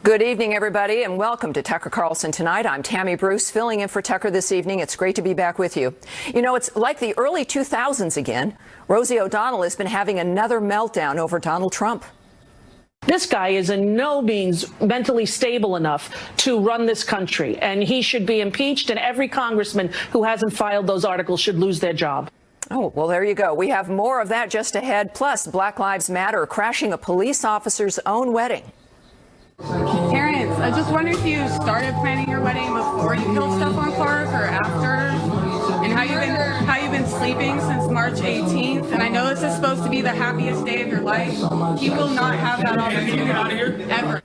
Good evening, everybody, and welcome to Tucker Carlson Tonight. I'm Tammy Bruce, filling in for Tucker this evening. It's great to be back with you. You know, it's like the early 2000s again. Rosie O'Donnell has been having another meltdown over Donald Trump. This guy is in no means mentally stable enough to run this country, and he should be impeached, and every congressman who hasn't filed those articles should lose their job. Oh, well, there you go. We have more of that just ahead. Plus, Black Lives Matter crashing a police officer's own wedding. Parents, I just wonder if you started planning your wedding before you killed Stephon Clark or after, and how you've been sleeping since March 18th. And I know this is supposed to be the happiest day of your life. You will not have that opportunity ever.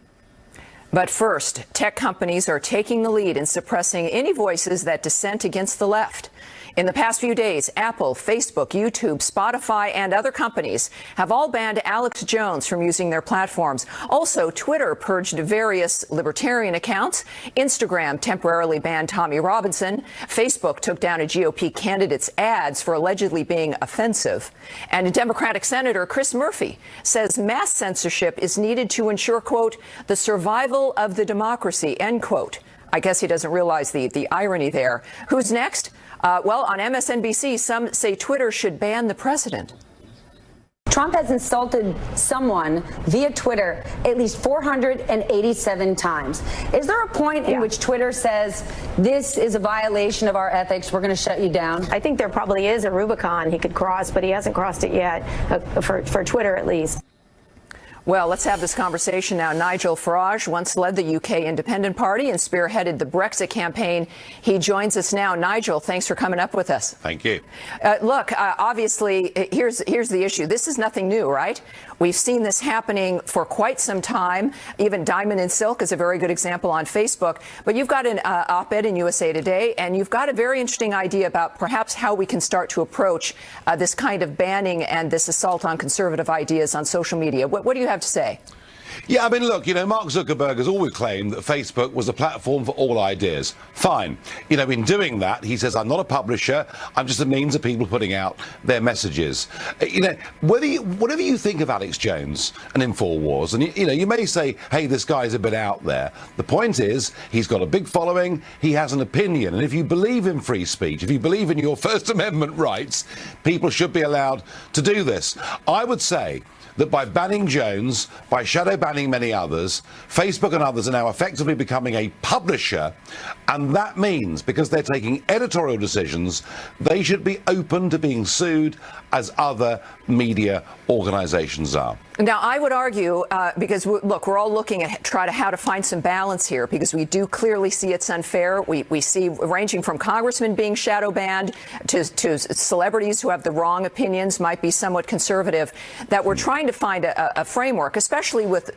But first, tech companies are taking the lead in suppressing any voices that dissent against the left. In the past few days, Apple, Facebook, YouTube, Spotify, and other companies have all banned Alex Jones from using their platforms. Also, Twitter purged various libertarian accounts. Instagram temporarily banned Tommy Robinson. Facebook took down a GOP candidate's ads for allegedly being offensive. And Democratic Senator Chris Murphy says mass censorship is needed to ensure, quote, the survival of the democracy, end quote. I guess he doesn't realize the irony there. Who's next? Well, on MSNBC, some say Twitter should ban the president. Trump has insulted someone via Twitter at least 487 times. Is there a point in which Twitter says this is a violation of our ethics, we're going to shut you down? I think there probably is a Rubicon he could cross, but he hasn't crossed it yet, for Twitter at least. Well, let's have this conversation now. Nigel Farage once led the UK Independent Party and spearheaded the Brexit campaign. He joins us now. Nigel, thanks for coming up with us. Thank you. Look, obviously, here's the issue. This is nothing new, right? We've seen this happening for quite some time. Even Diamond and Silk is a very good example on Facebook. But you've got an op-ed in USA Today, and you've got a very interesting idea about perhaps how we can start to approach this kind of banning and this assault on conservative ideas on social media. What do you have to say? Yeah, I mean, look, you know, Mark Zuckerberg has always claimed that Facebook was a platform for all ideas. Fine. You know, in doing that, he says, I'm not a publisher. I'm just a means of people putting out their messages. You know, whatever you think of Alex Jones and InfoWars, and, you know, you may say, hey, this guy's a bit out there. The point is, he's got a big following. He has an opinion. And if you believe in free speech, if you believe in your First Amendment rights, people should be allowed to do this. I would say that by banning Jones, by shadow banning many others, Facebook and others are now effectively becoming a publisher, and that means, because they're taking editorial decisions, they should be open to being sued as other media organizations are. Now, I would argue, because, look, we're all looking at how to find some balance here, because we do clearly see it's unfair. We see ranging from congressmen being shadow banned to celebrities who have the wrong opinions, might be somewhat conservative, that we're trying to find a framework, especially with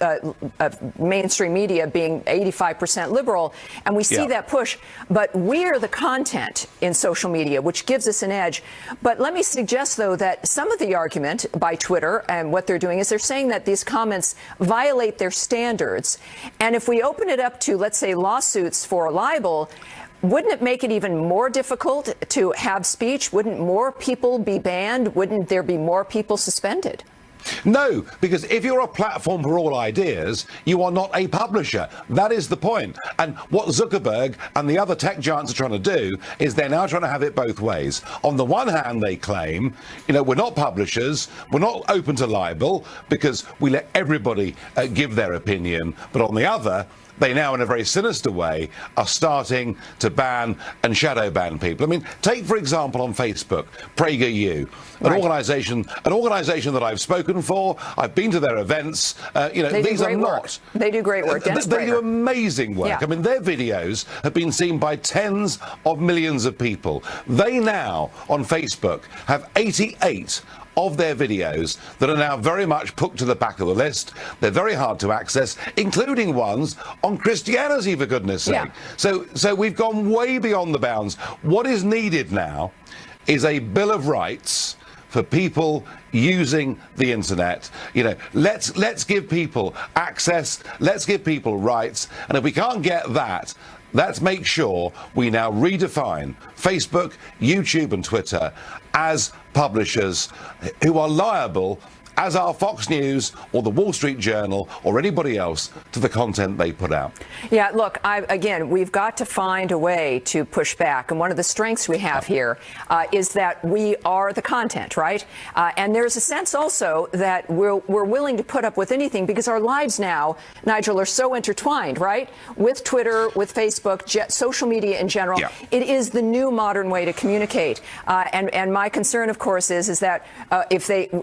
mainstream media being 85% liberal, and we see that push. But we're the content in social media, which gives us an edge. But let me suggest, though, that some of the argument by Twitter and what they're doing is they're saying that these comments violate their standards. And if we open it up to, let's say, lawsuits for libel, wouldn't it make it even more difficult to have speech? Wouldn't more people be banned? Wouldn't there be more people suspended? No, because if you're a platform for all ideas, you are not a publisher. That is the point. And what Zuckerberg and the other tech giants are trying to do is they're now trying to have it both ways. On the one hand, they claim, you know, we're not publishers, we're not open to libel because we let everybody give their opinion. But on the other, they now, in a very sinister way, are starting to ban and shadow ban people. I mean, take, for example, on Facebook, PragerU, an organization that I've spoken for. I've been to their events. You know, these are not. They do great work. They do amazing work. Yeah. I mean, their videos have been seen by tens of millions of people. They now, on Facebook, have 88 of their videos that are now very much put to the back of the list. They're very hard to access, including ones on Christianity, for goodness sake. So we've gone way beyond the bounds. What is needed now is a Bill of Rights for people using the internet. You know, let's give people access, let's give people rights, and if we can't get that, let's make sure we now redefine Facebook, YouTube and Twitter as publishers who are liable as are Fox News or the Wall Street Journal or anybody else to the content they put out. Yeah, look, again, we've got to find a way to push back. And one of the strengths we have here is that we are the content, right? And there's a sense also that we're willing to put up with anything because our lives now, Nigel, are so intertwined, right? With Twitter, with Facebook, social media in general. Yeah. It is the new modern way to communicate. And my concern, of course, is that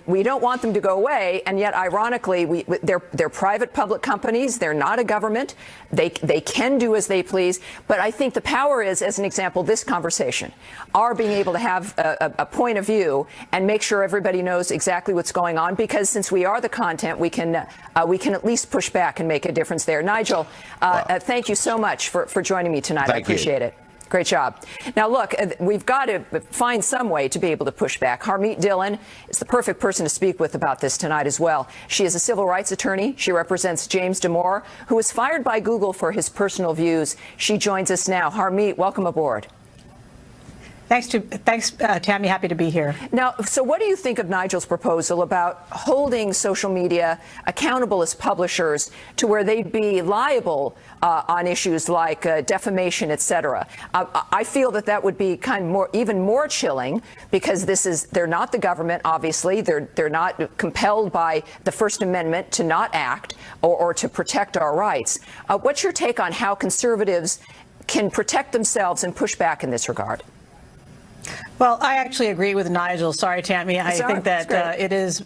we don't want them to go away, and yet, ironically, they're private public companies. They're not a government. They can do as they please. But I think the power is, as an example, this conversation, our being able to have a point of view and make sure everybody knows exactly what's going on. Because since we are the content, we can at least push back and make a difference there. Nigel, thank you so much for joining me tonight. I appreciate it. Great job. Now, look, we've got to find some way to be able to push back. Harmeet Dillon is the perfect person to speak with about this tonight as well. She is a civil rights attorney. She represents James Damore, who was fired by Google for his personal views. She joins us now. Harmeet, welcome aboard. Thanks, Tammy. Happy to be here. Now, so what do you think of Nigel's proposal about holding social media accountable as publishers to where they'd be liable on issues like defamation, et cetera? I feel that would be even more chilling because they're not the government, obviously. They're not compelled by the First Amendment to not act or to protect our rights. What's your take on how conservatives can protect themselves and push back in this regard? Well, I actually agree with Nigel. Sorry, Tammy. I think that it is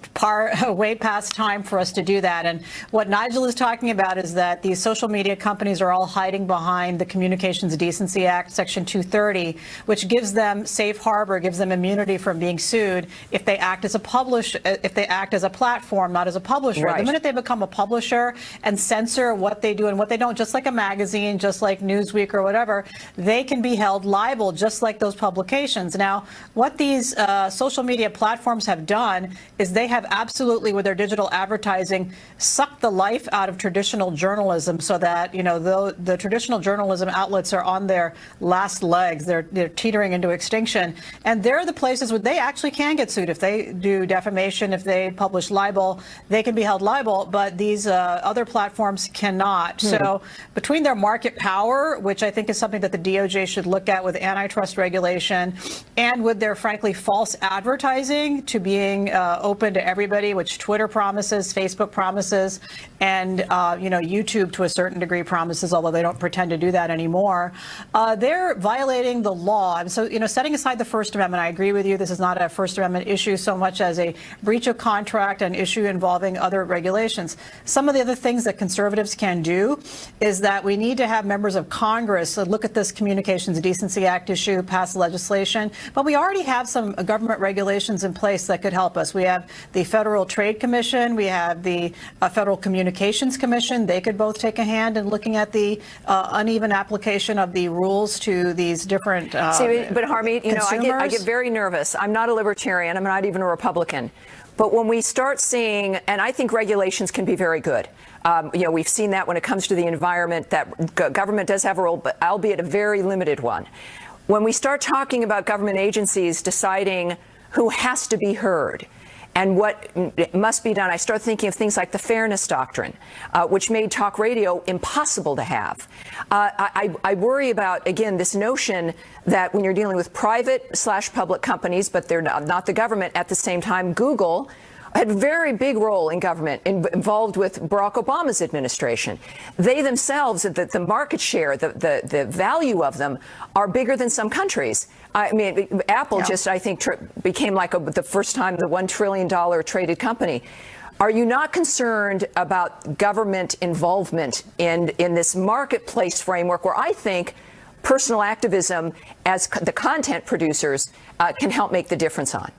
way past time for us to do that. And what Nigel is talking about is that these social media companies are all hiding behind the Communications Decency Act, Section 230, which gives them safe harbor, gives them immunity from being sued if they act as a platform, not as a publisher. Right. The minute they become a publisher and censor what they do and what they don't, just like a magazine, just like Newsweek or whatever, they can be held liable just like those publications. Now, what these social media platforms have done is they have absolutely, with their digital advertising, sucked the life out of traditional journalism so that, the traditional journalism outlets are on their last legs. They're teetering into extinction. And they're the places where they actually can get sued. If they do defamation, if they publish libel, they can be held liable, but these other platforms cannot. So between their market power, which I think is something that the DOJ should look at with antitrust regulation, and with their, frankly, false advertising to being open to everybody, which Twitter promises, Facebook promises, and, YouTube to a certain degree promises, although they don't pretend to do that anymore. They're violating the law. And so, setting aside the First Amendment, I agree with you. This is not a First Amendment issue so much as a breach of contract, an issue involving other regulations. Some of the other things that conservatives can do is that we need to have members of Congress look at this Communications Decency Act issue, pass legislation. But we already have some government regulations in place that could help us. We have the Federal Trade Commission. We have the Federal Communications Commission. They could both take a hand in looking at the uneven application of the rules to these different See, but Harmeet, I get very nervous. I'm not a libertarian. I'm not even a Republican. But when we start seeing, and I think regulations can be very good. We've seen that when it comes to the environment, that government does have a role, but albeit a very limited one. When we start talking about government agencies deciding who has to be heard and what must be done, I start thinking of things like the Fairness Doctrine, which made talk radio impossible to have. I worry about, again, this notion that when you're dealing with private/public companies, but they're not the government at the same time, Google had a very big role in government involved with Barack Obama's administration. They themselves, the market share, the value of them are bigger than some countries. I mean, Apple just, I think, became like the first time the $1 trillion traded company. Are you not concerned about government involvement in this marketplace framework where I think personal activism as the content producers can help make the difference on?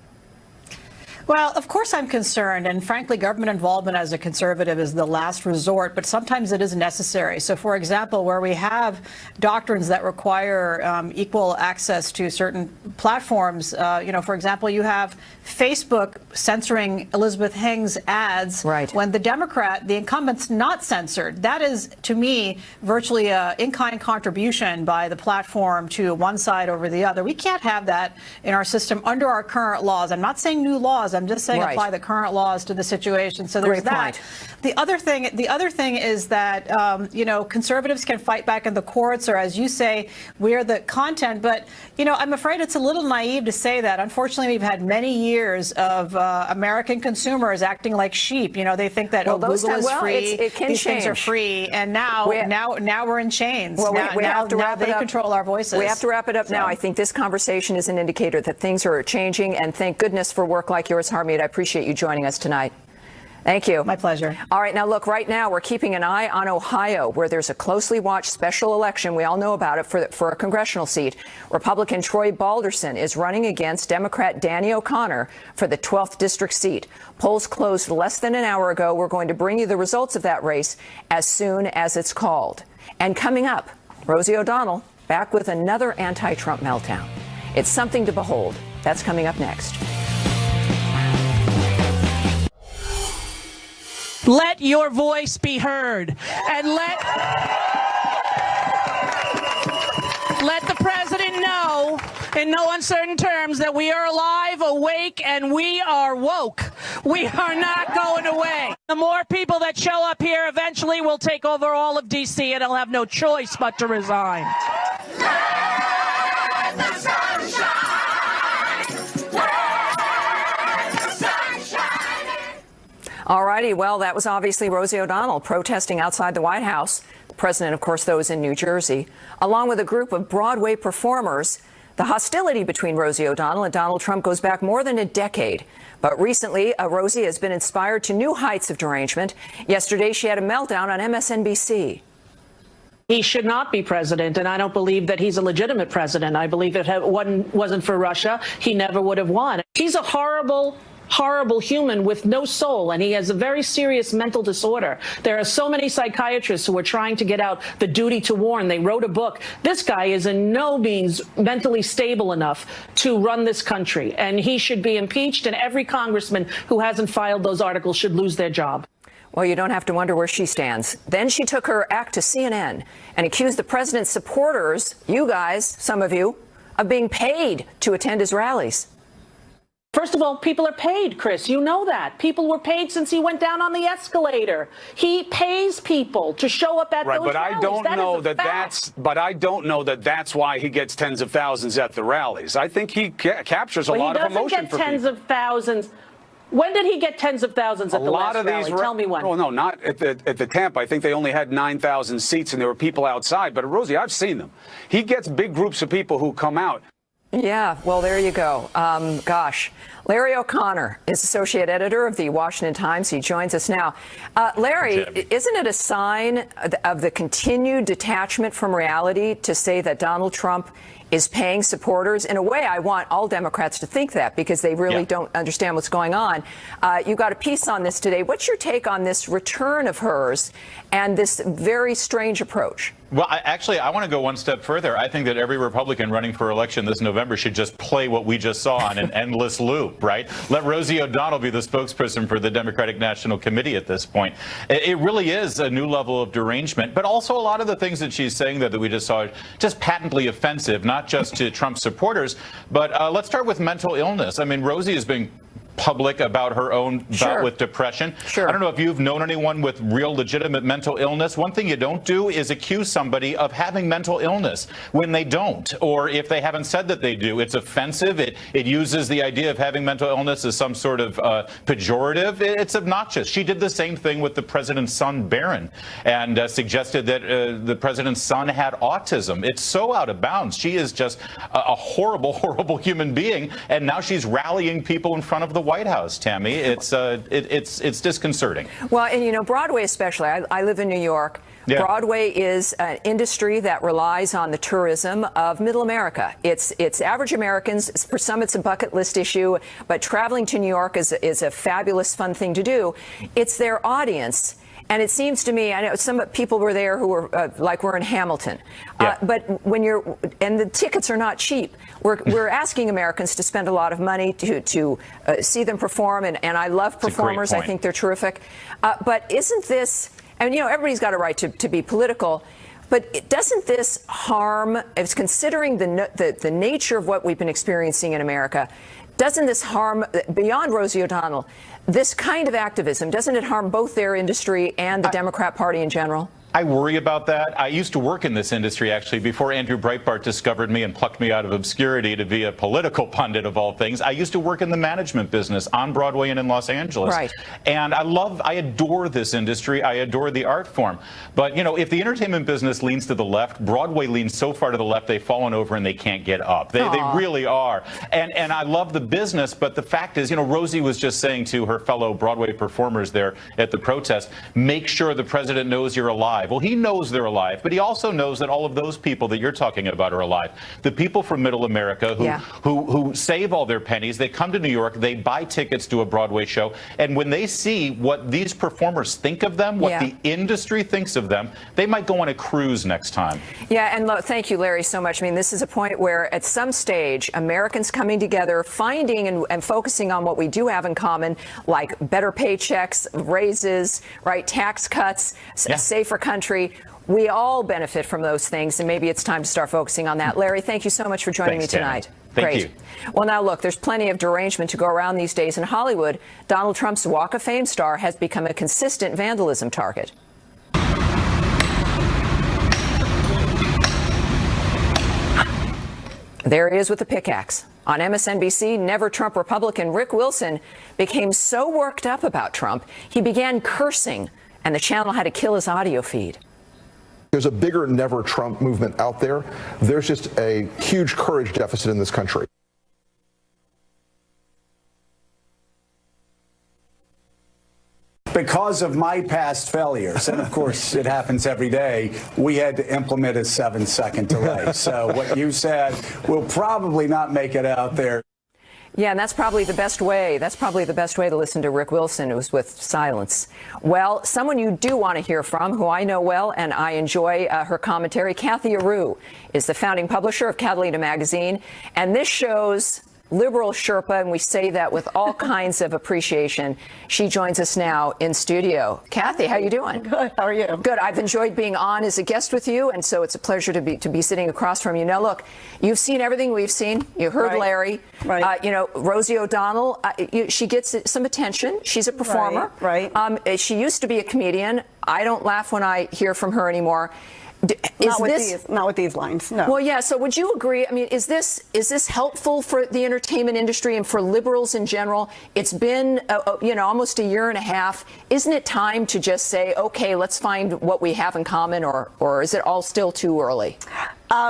Well, of course I'm concerned, and frankly, government involvement as a conservative is the last resort, but sometimes it is necessary. So, for example, where we have doctrines that require equal access to certain platforms, for example, you have Facebook censoring Elizabeth Heng's ads when the incumbent's not censored. That is, to me, virtually an in-kind contribution by the platform to one side over the other. We can't have that in our system under our current laws. I'm not saying new laws. I'm just saying apply the current laws to the situation. So there's that. The other thing is that you know, conservatives can fight back in the courts, or as you say, we're the content. But you know, I'm afraid it's a little naive to say that. Unfortunately, we've had many years of American consumers acting like sheep. You know, they think that Google is free, these things are free, and now we're in chains. Well, now, we have to wrap they control our voices. We have to wrap it up now. I think this conversation is an indicator that things are changing, and thank goodness for work like yours, Harmeet. I appreciate you joining us tonight. Thank you. My pleasure. All right. Now, look, right now we're keeping an eye on Ohio, where there's a closely watched special election. We all know about it for a congressional seat. Republican Troy Balderson is running against Democrat Danny O'Connor for the 12th district seat. Polls closed less than an hour ago. We're going to bring you the results of that race as soon as it's called. And coming up, Rosie O'Donnell back with another anti-Trump meltdown. It's something to behold. That's coming up next. Let your voice be heard, and let the president know in no uncertain terms that we are alive, awake, and we are woke. We are not going away. The more people that show up here eventually will take over all of D.C., and I'll have no choice but to resign. Let the sun shine. Let the sun shine. All righty. Well, that was obviously Rosie O'Donnell protesting outside the White House. The president, of course, though, is in New Jersey, along with a group of Broadway performers. The hostility between Rosie O'Donnell and Donald Trump goes back more than a decade. But recently, Rosie has been inspired to new heights of derangement. Yesterday, she had a meltdown on MSNBC. He should not be president, and I don't believe that he's a legitimate president. I believe if it wasn't for Russia, he never would have won. He's a horrible human with no soul, and he has a very serious mental disorder. There are so many psychiatrists who are trying to get out the duty to warn. They wrote a book. This guy is in no means mentally stable enough to run this country, and he should be impeached, and every congressman who hasn't filed those articles should lose their job. Well, you don't have to wonder where she stands. Then she took her act to CNN and accused the president's supporters, you guys, some of you, of being paid to attend his rallies. First of all, people are paid, Chris. You know that. People were paid since he went down on the escalator. He pays people to show up at those but rallies. I don't know that that's why he gets tens of thousands at the rallies. I think he captures a lot of emotion for people. He doesn't get tens of thousands. When did he get tens of thousands at the last rally? Tell me when. Oh, no, not at the Tampa. I think they only had 9,000 seats, and there were people outside. But, Rosie, I've seen them. He gets big groups of people who come out. Yeah, well, there you go. Gosh. Larry O'Connor is associate editor of the Washington Times. He joins us now. Larry, isn't it a sign of the continued detachment from reality to say that Donald Trump is paying supporters? In a way, I want all Democrats to think that, because they really don't understand what's going on. You got a piece on this today. What's your take on this return of hers and this very strange approach? Well, I want to go one step further. I think that every Republican running for election this November should just play what we just saw on an endless loop, right? Let Rosie O'Donnell be the spokesperson for the Democratic National Committee at this point. It really is a new level of derangement, but also a lot of the things that she's saying that we just saw are just patently offensive, not just to Trump supporters, but let's start with mental illness. I mean, Rosie has been public about her own bout with depression. I don't know if you've known anyone with real legitimate mental illness. One thing you don't do is accuse somebody of having mental illness when they don't, or if they haven't said that they do. It's offensive. It uses the idea of having mental illness as some sort of pejorative. It's obnoxious. She did the same thing with the president's son, Barron, and suggested that the president's son had autism. It's so out of bounds. She is just a horrible, horrible human being, and now she's rallying people in front of the White House, Tammy. It's disconcerting. Well, and you know, Broadway especially. I live in New York. Yeah. Broadway is an industry that relies on the tourism of Middle America. It's average Americans. For some, it's a bucket list issue, but traveling to New York is a fabulous, fun thing to do. It's their audience. And it seems to me, I know some people were there who were like we're in Hamilton, but when and the tickets are not cheap. We're asking Americans to spend a lot of money to see them perform, and I love performers. I think they're terrific. But isn't this? And you know, everybody's got a right to be political. But doesn't this harm, as considering the nature of what we've been experiencing in America, Doesn't this harm, beyond Rosie O'Donnell, this kind of activism, doesn't it harm both their industry and the Democrat Party in general? I worry about that. I used to work in this industry, actually, before Andrew Breitbart discovered me and plucked me out of obscurity to be a political pundit of all things. I used to work in the management business on Broadway and in Los Angeles. Right. And I adore this industry. I adore the art form. But, you know, if the entertainment business leans to the left, Broadway leans so far to the left they've fallen over and they can't get up. They really are. And I love the business, but the fact is, you know, Rosie was just saying to her fellow Broadway performers there at the protest, make sure the president knows you're alive. Well, he knows they're alive, but he also knows that all of those people that you're talking about are alive. The people from Middle America who save all their pennies, they come to New York, they buy tickets to a Broadway show, and when they see what these performers think of them, what the industry thinks of them, they might go on a cruise next time. Yeah, and thank you, Larry, so much. I mean, this is a point where at some stage, Americans coming together, finding and focusing on what we do have in common, like better paychecks, raises, right, tax cuts, a safer country. We all benefit from those things, and maybe it's time to start focusing on that. Larry, thank you so much for joining me tonight. Thank you. Well, now, look, there's plenty of derangement to go around these days in Hollywood. Donald Trump's Walk of Fame star has become a consistent vandalism target. There he is with the pickaxe. On MSNBC, Never Trump Republican Rick Wilson became so worked up about Trump, he began cursing, and the channel had to kill his audio feed. There's a bigger Never Trump movement out there. There's just a huge courage deficit in this country. Because of my past failures, and of course it happens every day, we had to implement a 7-second delay. So what you said will probably not make it out there. Yeah, and that's probably the best way. That's probably the best way to listen to Rick Wilson. It was with silence. Well, someone you do want to hear from, who I know well and I enjoy her commentary, Cathy Areu, is the founding publisher of Catalina magazine, and this show's liberal Sherpa, and we say that with all kinds of appreciation. She joins us now in studio. Cathy, how you doing? Good. How are you? Good. I've enjoyed being on as a guest with you, and so it's a pleasure to be sitting across from you. Now, look, you've seen everything we've seen. You heard Larry. Right. You know, Rosie O'Donnell. She gets some attention. She's a performer. Right. She used to be a comedian. I don't laugh when I hear from her anymore. Not with these lines, no. Well, yeah, so would you agree? I mean, is this helpful for the entertainment industry and for liberals in general? It's been, you know, almost a year and a half. Isn't it time to just say, okay, let's find what we have in common, or is it all still too early?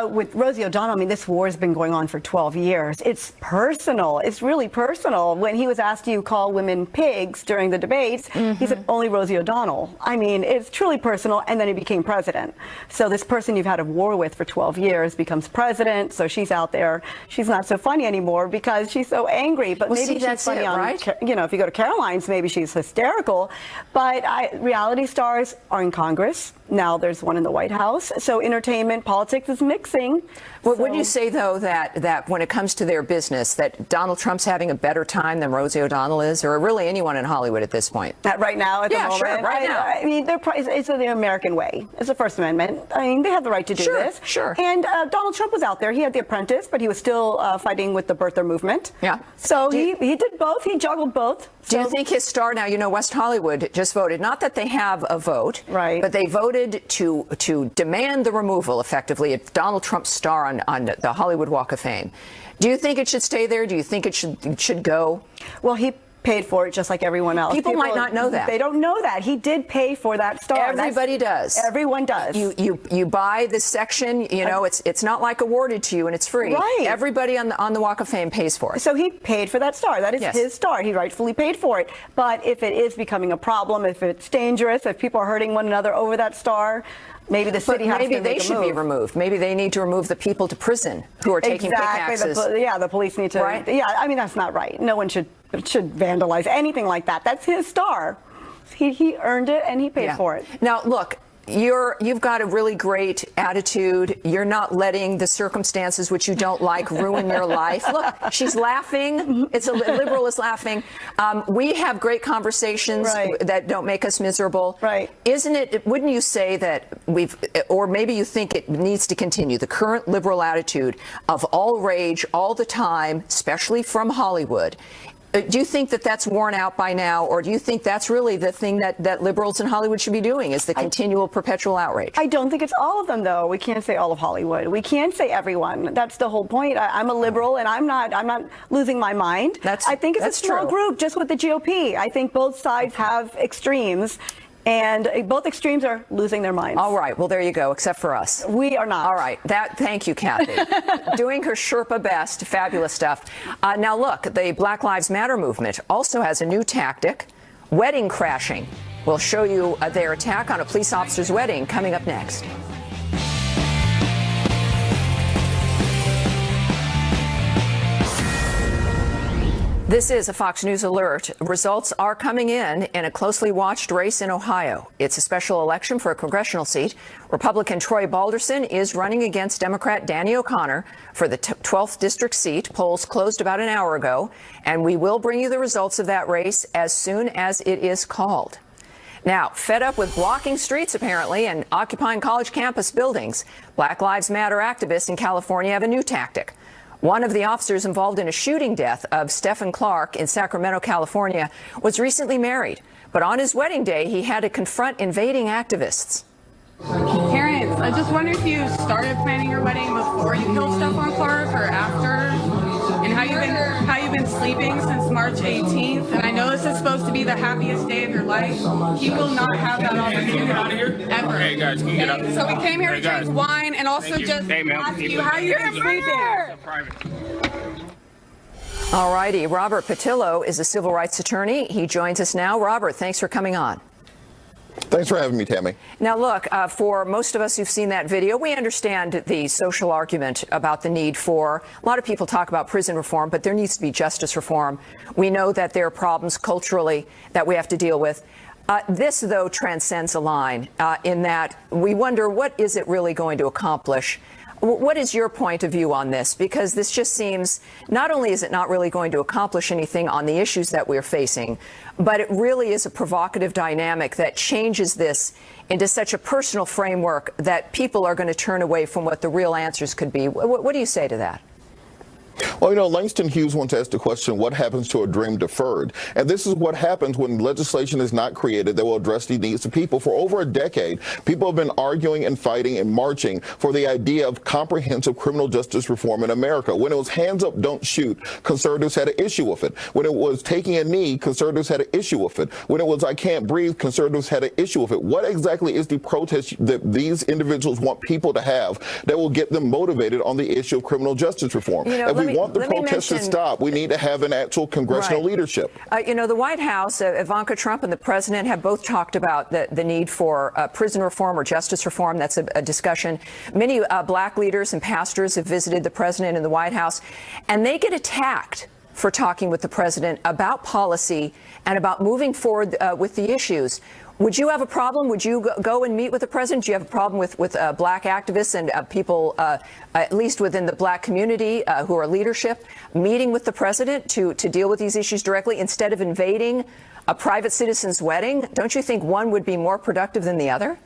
With Rosie O'Donnell, I mean, this war has been going on for 12 years. It's personal. It's really personal. When he was asked, do you call women pigs during the debates, he said, only Rosie O'Donnell. I mean, it's truly personal, and then he became president. So this person you've had a war with for 12 years becomes president, so she's out there. She's not so funny anymore because she's so angry. But well, maybe she's funny on, right? You know, if you go to Caroline's, maybe she's hysterical. But reality stars are in Congress. Now there's one in the White House. So entertainment, politics is mixing. Well, would you say, though, that when it comes to their business, that Donald Trump's having a better time than Rosie O'Donnell is, or really anyone in Hollywood at this point? Right now, at the moment? Sure, right now. I mean, it's the American way. It's the First Amendment. I mean, they have the right to do this. Sure. And Donald Trump was out there. He had The Apprentice, but he was still fighting with the birther movement. Yeah. So he did both. He juggled both. Do you think his star now, you know, West Hollywood just voted, not that they have a vote, right, but they voted to demand the removal, effectively, of Donald Trump's star on the Hollywood Walk of Fame. Do you think it should stay there? Do you think it should go? Well, he paid for it just like everyone else. People might not know that. They don't know that. He did pay for that star. Everybody does. Everyone does. You buy this section, you know, it's not like awarded to you and it's free. Right. Everybody on the Walk of Fame pays for it. So he paid for that star. That is his star. He rightfully paid for it. But if it is becoming a problem, if it's dangerous, if people are hurting one another over that star, maybe the city has to make a move. Maybe they should be removed. Maybe they need to remove the people to prison who are taking pickaxes. The police need to. Right? Yeah, I mean, that's not right. No one should vandalize anything like that. That's his star. He earned it and he paid for it. Now, look, You've got a really great attitude. You're not letting the circumstances which you don't like ruin your life. Look, she's laughing. It's a liberal is laughing. We have great conversations that don't make us miserable. Right. Isn't it? Wouldn't you say that or maybe you think it needs to continue, the current liberal attitude of all rage all the time, especially from Hollywood? Do you think that that's worn out by now, or do you think that's really the thing that liberals in Hollywood should be doing, is the continual, perpetual outrage? I don't think it's all of them, though. We can't say all of Hollywood. We can't say everyone. That's the whole point. I'm a liberal, and I'm not losing my mind. I think it's a small group, just with the GOP. I think both sides have extremes. And both extremes are losing their minds. All right. Well, there you go, except for us. We are not. All right. Thank you, Kathy. Doing her Sherpa best. Fabulous stuff. Now, look, the Black Lives Matter movement also has a new tactic, wedding crashing. We'll show you their attack on a police officer's wedding coming up next. This is a Fox News alert. Results are coming in a closely watched race in Ohio. It's a special election for a congressional seat. Republican Troy Balderson is running against Democrat Danny O'Connor for the 12th district seat. Polls closed about an hour ago, and we will bring you the results of that race as soon as it is called. Now, fed up with blocking streets, apparently, and occupying college campus buildings, Black Lives Matter activists in California have a new tactic. One of the officers involved in a shooting death of Stephen Clark in Sacramento, California, was recently married. But on his wedding day, he had to confront invading activists. Parents, I just wonder if you started planning your wedding before you killed Stephen Clark or after, and how you've been sleeping since March 18th. And I know this is supposed to be the happiest day of your life. You will not have that opportunity ever. Hey guys, can you get up? So we came here to drink wine and also just ask you how you've been sleeping. All righty. Robert Patillo is a civil rights attorney. He joins us now. Robert, thanks for coming on. Thanks for having me, Tammy. Now, look, for most of us who've seen that video, we understand the social argument about the need for, a lot of people talk about prison reform, but there needs to be justice reform. We know that there are problems culturally that we have to deal with. This, though, transcends a line in that we wonder, what is it really going to accomplish? What is your point of view on this? Because this just seems, not only is it not really going to accomplish anything on the issues that we're facing, but it really is a provocative dynamic that changes this into such a personal framework that people are going to turn away from what the real answers could be. What do you say to that? Well, you know, Langston Hughes once asked the question, what happens to a dream deferred? And this is what happens when legislation is not created that will address the needs of people. For over a decade, people have been arguing and fighting and marching for the idea of comprehensive criminal justice reform in America. When it was hands up, don't shoot, conservatives had an issue with it. When it was taking a knee, conservatives had an issue with it. When it was I can't breathe, conservatives had an issue with it. What exactly is the protest that these individuals want people to have that will get them motivated on the issue of criminal justice reform? You know, if we want the protests to stop, we need to have an actual congressional leadership. You know, the White House, Ivanka Trump and the president have both talked about the need for prison reform or justice reform. That's a discussion. Many black leaders and pastors have visited the president in the White House, and they get attacked for talking with the president about policy and about moving forward with the issues. Would you have a problem? Would you go and meet with the president? Do you have a problem with black activists and people, at least within the black community, who are leadership, meeting with the president to deal with these issues directly instead of invading a private citizen's wedding? Don't you think one would be more productive than the other?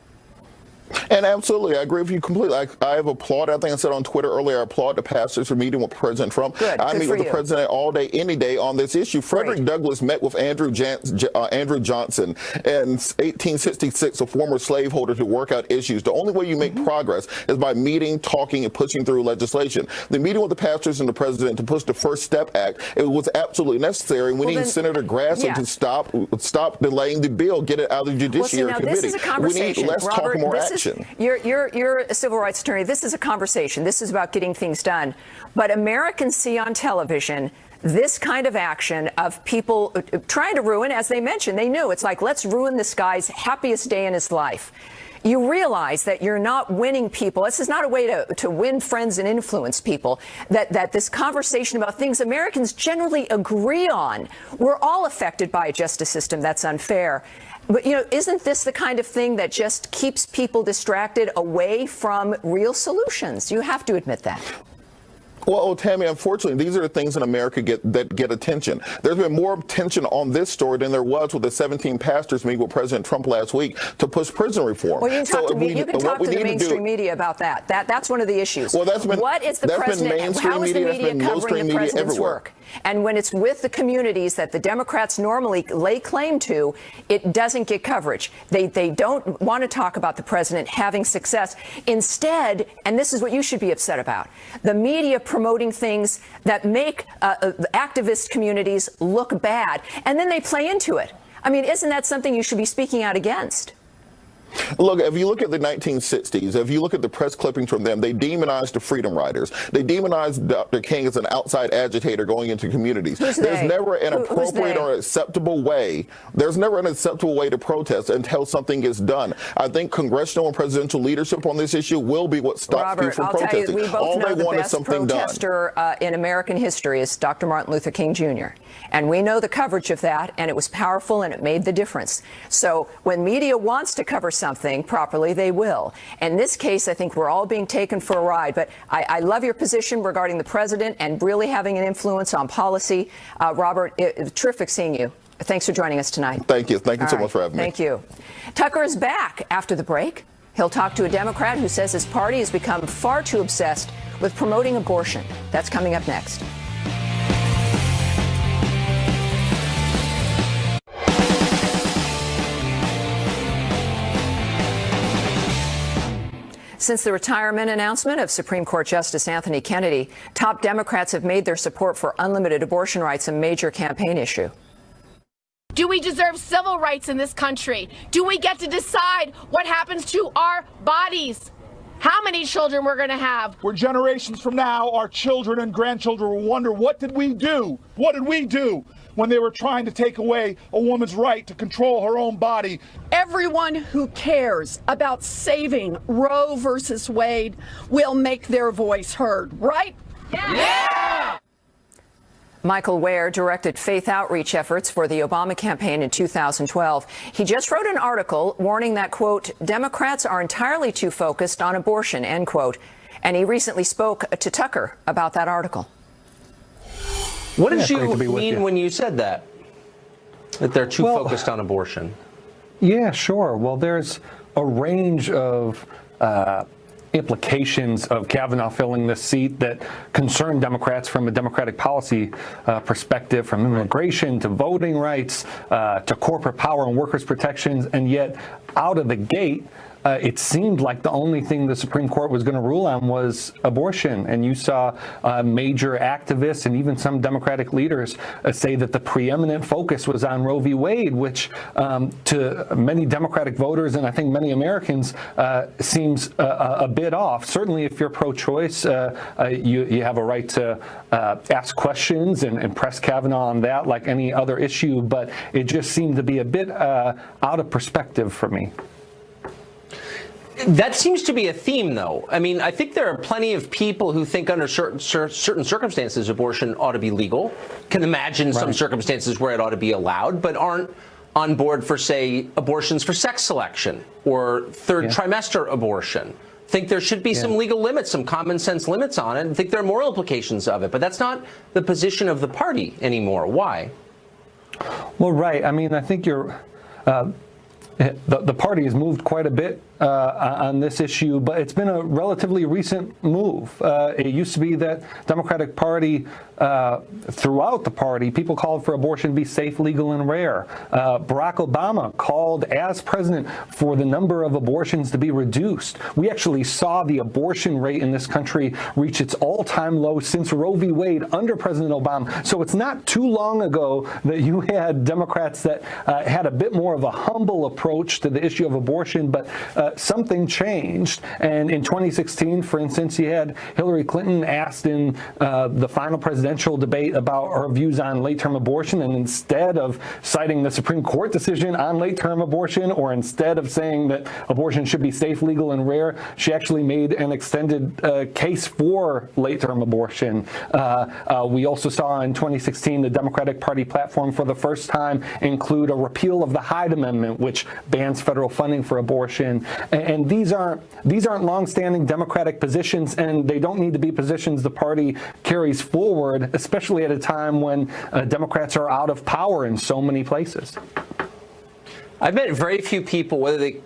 And absolutely, I agree with you completely. I have applauded, I think I said on Twitter earlier, I applaud the pastors for meeting with President Trump. I meet with the president all day, any day on this issue. Frederick Douglass met with Andrew Johnson in 1866, a former slaveholder, to work out issues. The only way you make progress is by meeting, talking, and pushing through legislation. The meeting with the pastors and the president to push the First Step Act, it was absolutely necessary. We need Senator Grassley to stop delaying the bill, get it out of the Judiciary Committee. This is a conversation. We need less talk, more action. You're a civil rights attorney. This is a conversation. This is about getting things done. But Americans see on television this kind of action of people trying to ruin, as they mentioned, they knew it's like, let's ruin this guy's happiest day in his life. you realize that you're not winning people. This is not a way to win friends and influence people, that this conversation about things Americans generally agree on. We're all affected by a justice system that's unfair. But, you know, isn't this the kind of thing that just keeps people distracted away from real solutions? You have to admit that. Well, Tammy, unfortunately, these are the things in America that get attention. There's been more attention on this story than there was with the 17 pastors meeting with President Trump last week to push prison reform. Well, you can talk to the mainstream media about that. That's one of the issues. Well, what is the president? How is the media covering the president's work? And when it's with the communities that the Democrats normally lay claim to, it doesn't get coverage. They don't want to talk about the president having success. Instead, and this is what you should be upset about, the media promoting things that make activist communities look bad, and then they play into it. I mean, isn't that something you should be speaking out against? Look, if you look at the 1960s, if you look at the press clippings from them, they demonized the Freedom Riders. They demonized Dr. King as an outside agitator going into communities. There's never an appropriate or acceptable way. There's never an acceptable way to protest until something is done. I think congressional and presidential leadership on this issue will be what stops people from protesting. Tell you, we both know the best protester in American history is Dr. Martin Luther King Jr. And we know the coverage of that, and it was powerful, and it made the difference. So when media wants to cover something properly, they will. In this case, I think we're all being taken for a ride. But I love your position regarding the president and really having an influence on policy. Robert, terrific seeing you. Thanks for joining us tonight. Thank you. Thank you so much for having me. Thank you. Tucker is back after the break. He'll talk to a Democrat who says his party has become far too obsessed with promoting abortion. That's coming up next. Since the retirement announcement of Supreme Court Justice Anthony Kennedy, top Democrats have made their support for unlimited abortion rights a major campaign issue. Do we deserve civil rights in this country? Do we get to decide what happens to our bodies? How many children we're going to have? Where generations from now, our children and grandchildren will wonder, what did we do? What did we do when they were trying to take away a woman's right to control her own body? Everyone who cares about saving Roe versus Wade will make their voice heard, right? Yeah! Michael Ware directed faith outreach efforts for the Obama campaign in 2012. He just wrote an article warning that, quote, Democrats are entirely too focused on abortion, end quote. And he recently spoke to Tucker about that article. What did you mean when you said that they're too focused on abortion? Yeah, sure. Well, there's a range of implications of Kavanaugh filling this seat that concern Democrats from a Democratic policy perspective, from immigration to voting rights to corporate power and workers' protections. And yet, out of the gate, it seemed like the only thing the Supreme Court was going to rule on was abortion. And you saw major activists and even some Democratic leaders say that the preeminent focus was on Roe v. Wade, which to many Democratic voters and I think many Americans seems a bit off. Certainly, if you're pro-choice, you have a right to ask questions and press Kavanaugh on that like any other issue. But it just seemed to be a bit out of perspective for me. That seems to be a theme, though. I mean, I think there are plenty of people who think under certain circumstances abortion ought to be legal, can imagine some circumstances where it ought to be allowed, but aren't on board for, say, abortions for sex selection or third trimester abortion. Think there should be some legal limits, some common sense limits on it, and think there are moral implications of it. But that's not the position of the party anymore. Why? Well, right. I mean, I think you're... The party has moved quite a bit on this issue, but it's been a relatively recent move. It used to be that Democratic Party, throughout the party, people called for abortion to be safe, legal, and rare. Barack Obama called, as president, for the number of abortions to be reduced. We actually saw the abortion rate in this country reach its all-time low since Roe v. Wade under President Obama. So it's not too long ago that you had Democrats that had a bit more of a humble approach to the issue of abortion, but something changed. And in 2016, for instance, you had Hillary Clinton asked in the final presidential debate about her views on late-term abortion, and instead of citing the Supreme Court decision on late-term abortion, or instead of saying that abortion should be safe, legal, and rare, she actually made an extended case for late-term abortion. We also saw in 2016 the Democratic Party platform for the first time include a repeal of the Hyde Amendment, which bans federal funding for abortion. And these aren't long-standing Democratic positions, and they don't need to be positions the party carries forward, especially at a time when Democrats are out of power in so many places. I've met very few people, whether they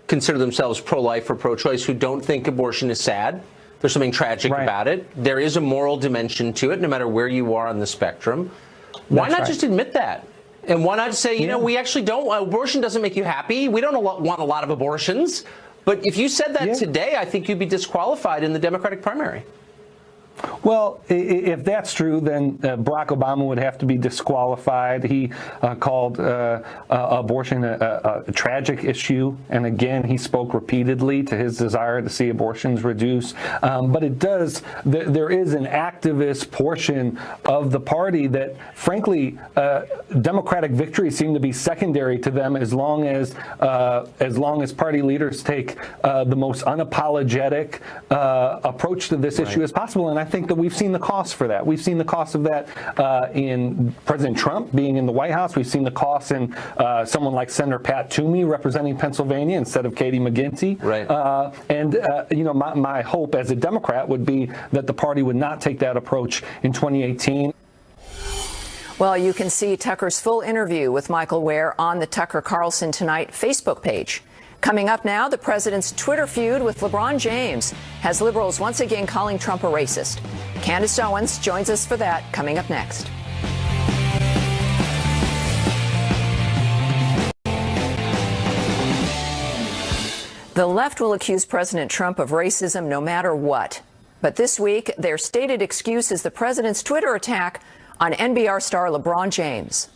consider themselves pro-life or pro-choice, who don't think abortion is sad. There's something tragic about it. There is a moral dimension to it, no matter where you are on the spectrum. Why not just admit that? And why not say, you know, we actually don't, abortion doesn't make you happy. We don't want a lot of abortions. But if you said that today, I think you'd be disqualified in the Democratic primary. Well, if that's true, then Barack Obama would have to be disqualified. He called abortion a tragic issue, and again, he spoke repeatedly to his desire to see abortions reduce. But there is an activist portion of the party that, frankly, Democratic victories seem to be secondary to them as long as party leaders take the most unapologetic approach to this issue as possible. And I think that we've seen the cost for that. We've seen the cost of that in President Trump being in the White House. We've seen the cost in someone like Senator Pat Toomey representing Pennsylvania instead of Katie McGinty. Right. You know, my hope as a Democrat would be that the party would not take that approach in 2018. Well, you can see Tucker's full interview with Michael Wear on the Tucker Carlson Tonight Facebook page. Coming up now, the president's Twitter feud with LeBron James has liberals once again calling Trump a racist. Candace Owens joins us for that, coming up next. The left will accuse President Trump of racism no matter what. But this week, their stated excuse is the president's Twitter attack on NBR star LeBron James.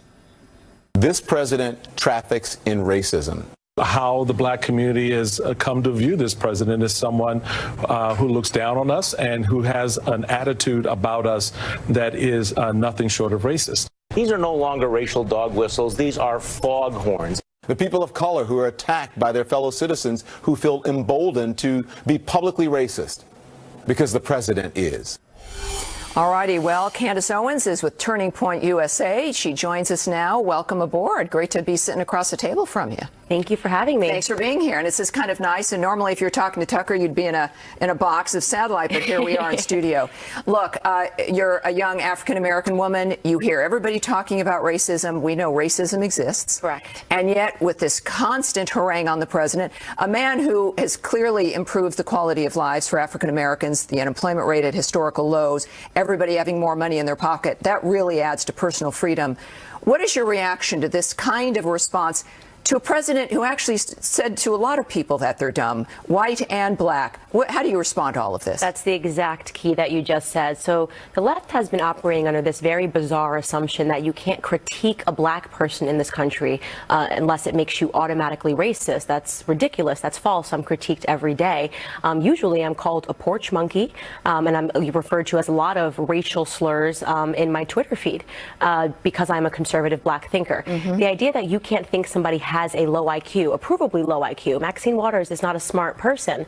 This president traffics in racism. How the black community has come to view this president as someone who looks down on us and who has an attitude about us that is nothing short of racist. These are no longer racial dog whistles. These are foghorns. The people of color who are attacked by their fellow citizens who feel emboldened to be publicly racist because the president is. All righty. Well, Candace Owens is with Turning Point USA. She joins us now. Welcome aboard. Great to be sitting across the table from you. Thank you for having me. Thanks for being here. And this is kind of nice. And normally, if you're talking to Tucker, you'd be in a box of satellite. But here we are in studio. Look, you're a young African-American woman. You hear everybody talking about racism. We know racism exists. Correct. And yet, with this constant harangue on the president, a man who has clearly improved the quality of lives for African-Americans, the unemployment rate at historical lows, everybody having more money in their pocket, that really adds to personal freedom. What is your reaction to this kind of response to a president who actually said to a lot of people that they're dumb, white and black? How do you respond to all of this? That's the exact key that you just said. So the left has been operating under this very bizarre assumption that you can't critique a black person in this country unless it makes you automatically racist. That's ridiculous. That's false. I'm critiqued every day. Usually I'm called a porch monkey, and I'm referred to as a lot of racial slurs in my Twitter feed because I'm a conservative black thinker. The idea that you can't think somebody has a low IQ, a provably low IQ. Maxine Waters is not a smart person.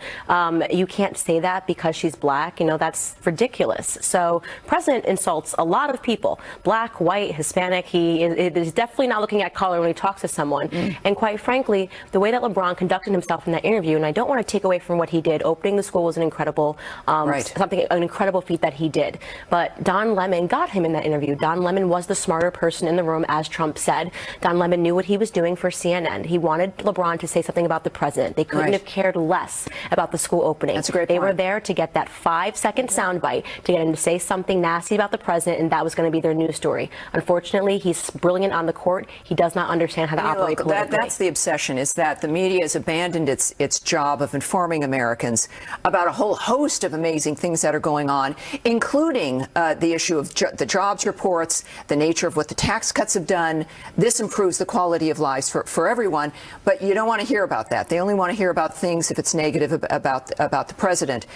You can't say that because she's black. You know, that's ridiculous. So president insults a lot of people, black, white, Hispanic. He is definitely not looking at color when he talks to someone. And quite frankly, the way that LeBron conducted himself in that interview, and I don't want to take away from what he did, opening the school was an incredible, an incredible feat that he did. But Don Lemon got him in that interview. Don Lemon was the smarter person in the room, as Trump said. Don Lemon knew what he was doing for CNN. He wanted LeBron to say something about the president. They couldn't have cared less about the school opening. That's a great They point. were there to get that 5-second soundbite to get him to say something nasty about the president, and that was going to be their news story. Unfortunately, he's brilliant on the court. He does not understand how to operate politically. That's the obsession, is that the media has abandoned its job of informing Americans about a whole host of amazing things that are going on, including the issue of the jobs reports, the nature of what the tax cuts have done. This improves the quality of lives for everyone, but you don't want to hear about that. They only want to hear about things if it's negative about the president.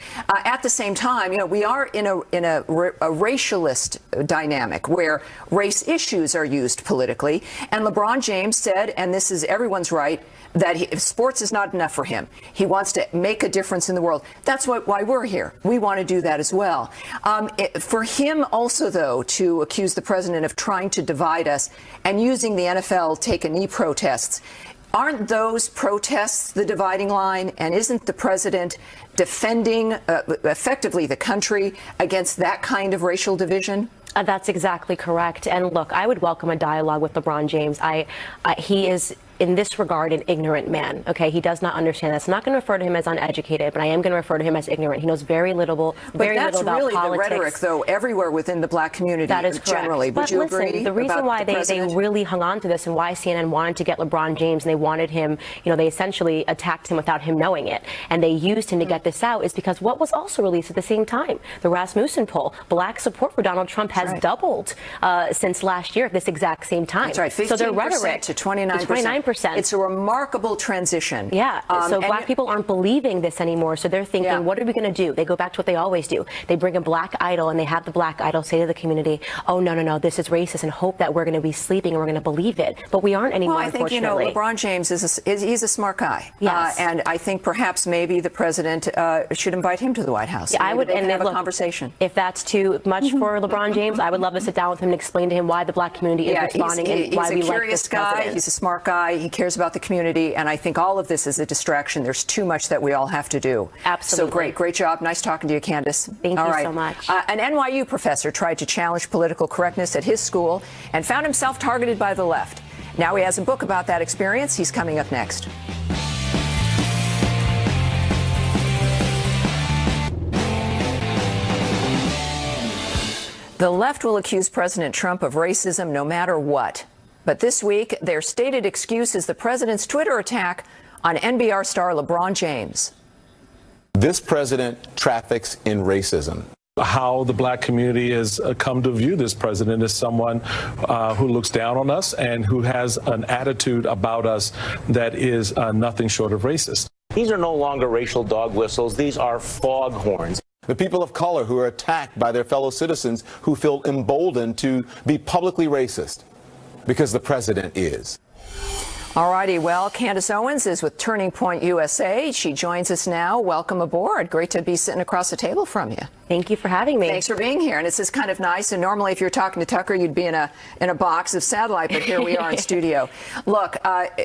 At the same time, we are in a racialist dynamic where race issues are used politically. And LeBron James said, and this is everyone's right, that if sports is not enough for him. He wants to make a difference in the world. That's why we're here. We want to do that as well. For him also, though, to accuse the president of trying to divide us and using the NFL take-a-knee protests, aren't those protests the dividing line? And isn't the president defending effectively the country against that kind of racial division? That's exactly correct. And look, I would welcome a dialogue with LeBron James. He is, in this regard, an ignorant man. Okay, he does not understand this. I'm not going to refer to him as uneducated, but I am going to refer to him as ignorant. He knows very little about politics. But that's really the rhetoric, though, everure within the black community. That is generally. But Would you listen, agree? The reason why they really hung on to this and why CNN wanted to get LeBron James and they wanted him, they essentially attacked him without him knowing it, and they used him to get this out, is because what was also released at the same time, the Rasmussen poll, black support for Donald Trump has doubled since last year at this exact same time. That's right. 15% so their rhetoric to 29%. It's a remarkable transition. Yeah. So black people aren't believing this anymore. So they're thinking, what are we going to do? They go back to what they always do. They bring a black idol and they have the black idol say to the community, oh, no, this is racist, and hope that we're going to be sleeping and we're going to believe it. But we aren't anymore, well, I think, unfortunately. LeBron James he's a smart guy. Yes. And I think perhaps maybe the president should invite him to the White House. Yeah, I would have a conversation. If that's too much for LeBron James, I would love to sit down with him and explain to him why the black community is responding and why we like this president. He's a curious guy. He's a smart guy. He cares about the community. And I think all of this is a distraction. There's too much that we all have to do. Absolutely. So great job. Nice talking to you, Candace. Thank you so much. An NYU professor tried to challenge political correctness at his school and found himself targeted by the left. Now he has a book about that experience. He's coming up next. The left will accuse President Trump of racism no matter what. But this week, their stated excuse is the president's Twitter attack on NBR star LeBron James. This president traffics in racism. How the black community has come to view this president as someone who looks down on us and who has an attitude about us that is nothing short of racist. These are no longer racial dog whistles. These are foghorns. The people of color who are attacked by their fellow citizens who feel emboldened to be publicly racist because the president is. All righty. Well, Candace Owens is with Turning Point USA. She joins us now. Welcome aboard. Great to be sitting across the table from you. Thank you for having me. Thanks for being here. And this is kind of nice. And normally, if you're talking to Tucker, you'd be in a box of satellite. But here we are in studio. Look,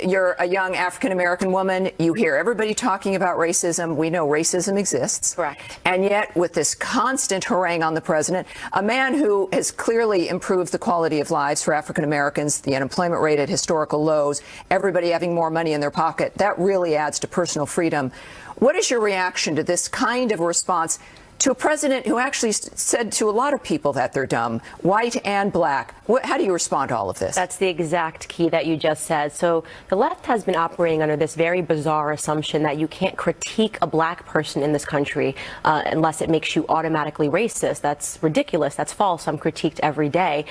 you're a young African-American woman. You hear everybody talking about racism. We know racism exists. Correct. And yet, with this constant harangue on the president, a man who has clearly improved the quality of lives for African-Americans, the unemployment rate at historical lows, everybody having more money in their pocket, that really adds to personal freedom. What is your reaction to this kind of response to a president who actually said to a lot of people that they're dumb, white and black? How do you respond to all of this? That's the exact key that you just said. So the left has been operating under this very bizarre assumption that you can't critique a black person in this country unless it makes you automatically racist. That's ridiculous. That's false. I'm critiqued every day.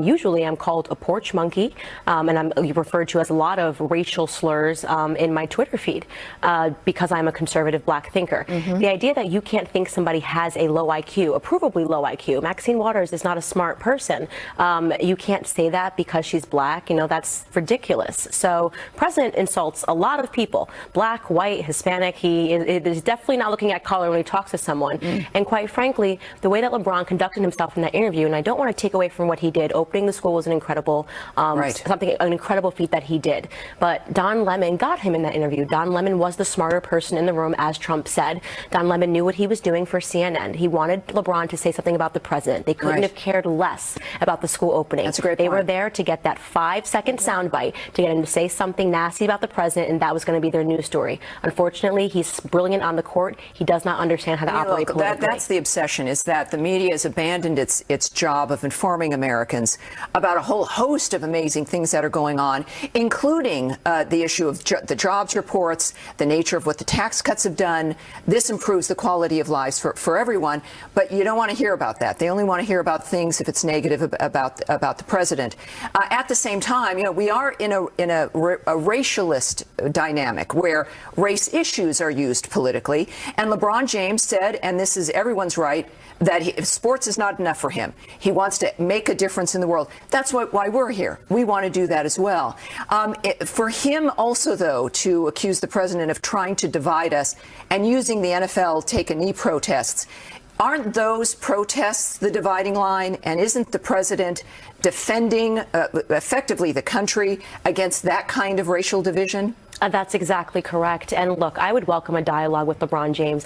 Usually I'm called a porch monkey, and I'm referred to as a lot of racial slurs in my Twitter feed because I'm a conservative black thinker. The idea that you can't think somebody has a low IQ, a provably low IQ. Maxine Waters is not a smart person. You can't say that because she's black. That's ridiculous. So president insults a lot of people, black, white, Hispanic. He is definitely not looking at color when he talks to someone. And quite frankly, the way that LeBron conducted himself in that interview, and I don't want to take away from what he did. Opening the school was an incredible, an incredible feat that he did. But Don Lemon got him in that interview. Don Lemon was the smarter person in the room, as Trump said. Don Lemon knew what he was doing for CNN. He wanted LeBron to say something about the president. They couldn't have cared less about the school opening. That's a great point. They were there to get that 5-second soundbite to get him to say something nasty about the president, and that was going to be their news story. Unfortunately, he's brilliant on the court. He does not understand how to operate politically. That's the obsession, is that the media has abandoned its job of informing Americans about a whole host of amazing things that are going on, including the issue of the jobs reports, the nature of what the tax cuts have done. This improves the quality of lives for for everyone, but you don't want to hear about that. They only want to hear about things if it's negative about the president. At the same time, we are in a racialist dynamic where race issues are used politically. And LeBron James said, and this is everyone's right, that sports is not enough for him. He wants to make a difference in the world. That's why we're here. We want to do that as well. For him also, though, to accuse the president of trying to divide us and using the NFL take a knee protests, aren't those protests the dividing line? And isn't the president defending effectively the country against that kind of racial division? That's exactly correct. And look, I would welcome a dialogue with LeBron James.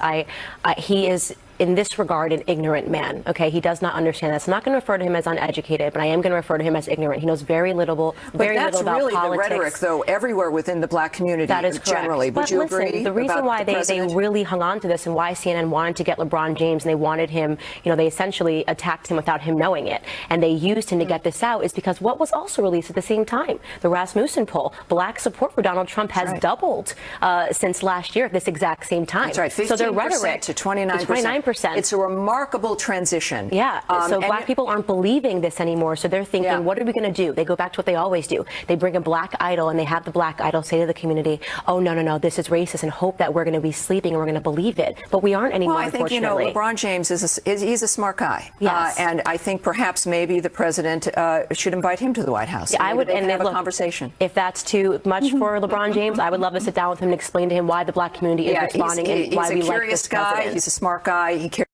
He is, in this regard, an ignorant man. Okay, he does not understand that. So I'm not going to refer to him as uneducated, but I am going to refer to him as ignorant. He knows very little about politics. But that's really the rhetoric, though, everywhere within the black community. That is generally. Correct. Would you listen, agree? The reason why they really hung on to this and why CNN wanted to get LeBron James and they wanted him, they essentially attacked him without him knowing it, and they used him to get this out, is because what was also released at the same time, the Rasmussen poll, black support for Donald Trump has doubled since last year at this exact same time. That's right. 15% so their rhetoric to 29%. It's a remarkable transition. Yeah. So black people aren't believing this anymore. So they're thinking, what are we going to do? They go back to what they always do. They bring a black idol and they have the black idol say to the community, oh, no, this is racist, and hope that we're going to be sleeping and we're going to believe it. But we aren't anymore, well, I think, unfortunately. LeBron James he's a smart guy. Yes. And I think perhaps maybe the president should invite him to the White House. Yeah, I would, and have look, a conversation. If that's too much for LeBron James, I would love to sit down with him and explain to him why the black community is responding and why we like this president. He's a curious guy. He's a smart guy. He cares